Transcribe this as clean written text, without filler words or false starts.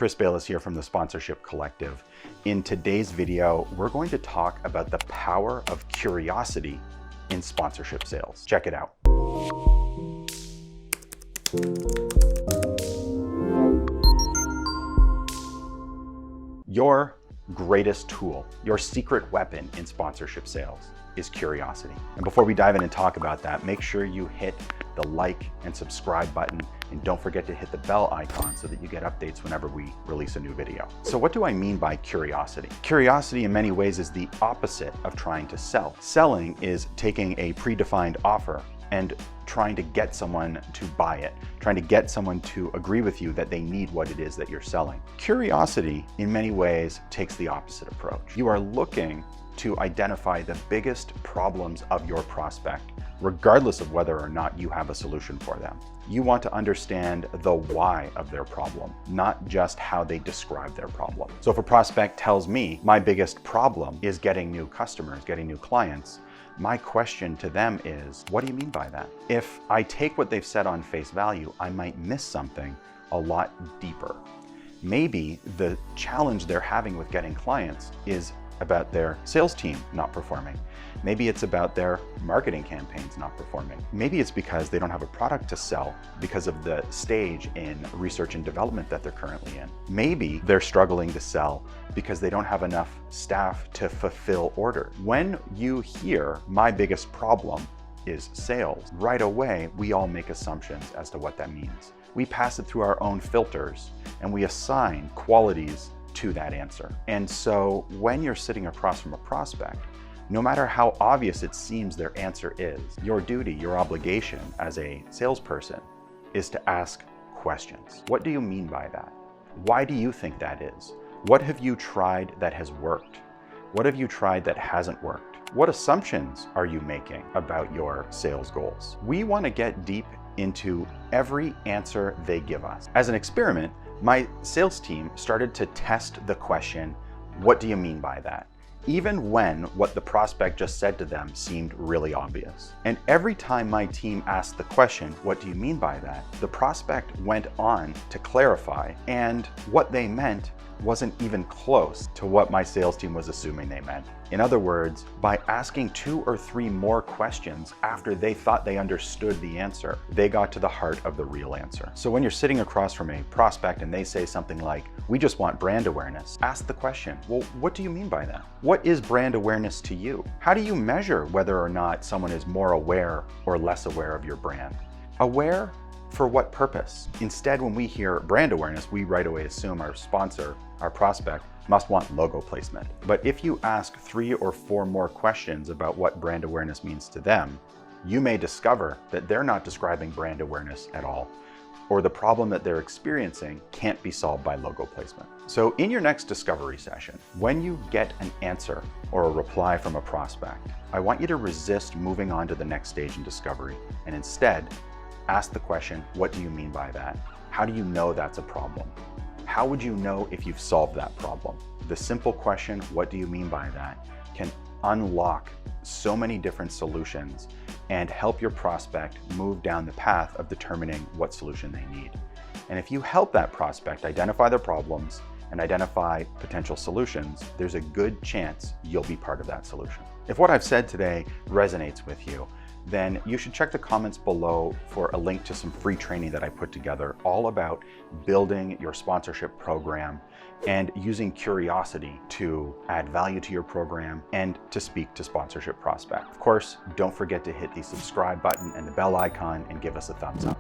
Chris Bayless here from the Sponsorship Collective. In today's video, we're going to talk about the power of curiosity in sponsorship sales. Check it out. Your greatest tool, your secret weapon in sponsorship sales is curiosity. And before we dive in and talk about that, make sure you hit the like and subscribe button, and don't forget to hit the bell icon so that you get updates whenever we release a new video. So what do I mean by curiosity? Curiosity in many ways is the opposite of trying to sell. Selling is taking a predefined offer and trying to get someone to buy it, trying to get someone to agree with you that they need what it is that you're selling. Curiosity, in many ways, takes the opposite approach. You are looking to identify the biggest problems of your prospect, regardless of whether or not you have a solution for them. You want to understand the why of their problem, not just how they describe their problem. So if a prospect tells me my biggest problem is getting new customers, getting new clients, my question to them is, what do you mean by that? If I take what they've said on face value, I might miss something a lot deeper. Maybe the challenge they're having with getting clients is about their sales team not performing. Maybe it's about their marketing campaigns not performing. Maybe it's because they don't have a product to sell because of the stage in research and development that they're currently in. Maybe they're struggling to sell because they don't have enough staff to fulfill orders. When you hear my biggest problem is sales, right away, we all make assumptions as to what that means. We pass it through our own filters and we assign qualities to that answer. And so when you're sitting across from a prospect, no matter how obvious it seems their answer is, your duty, your obligation as a salesperson is to ask questions. What do you mean by that? Why do you think that is? What have you tried that has worked? What have you tried that hasn't worked? What assumptions are you making about your sales goals? We want to get deep into every answer they give us. As an experiment, my sales team started to test the question, what do you mean by that? Even when what the prospect just said to them seemed really obvious. And every time my team asked the question, what do you mean by that? The prospect went on to clarify, and what they meant wasn't even close to what my sales team was assuming they meant. In other words, by asking 2 or 3 more questions after they thought they understood the answer, they got to the heart of the real answer. So when you're sitting across from a prospect and they say something like, we just want brand awareness, ask the question, well, what do you mean by that? What is brand awareness to you? How do you measure whether or not someone is more aware or less aware of your brand? Aware for what purpose? Instead, when we hear brand awareness, we right away assume our sponsor, our prospect, must want logo placement. But if you ask 3 or 4 more questions about what brand awareness means to them, you may discover that they're not describing brand awareness at all, or the problem that they're experiencing can't be solved by logo placement. So in your next discovery session, when you get an answer or a reply from a prospect, I want you to resist moving on to the next stage in discovery, and instead, ask the question, what do you mean by that? How do you know that's a problem? How would you know if you've solved that problem? The simple question, what do you mean by that, can unlock so many different solutions and help your prospect move down the path of determining what solution they need. And if you help that prospect identify their problems and identify potential solutions, there's a good chance you'll be part of that solution. If what I've said today resonates with you, then you should check the comments below for a link to some free training that I put together all about building your sponsorship program and using curiosity to add value to your program and to speak to sponsorship prospects. Of course, don't forget to hit the subscribe button and the bell icon and give us a thumbs up.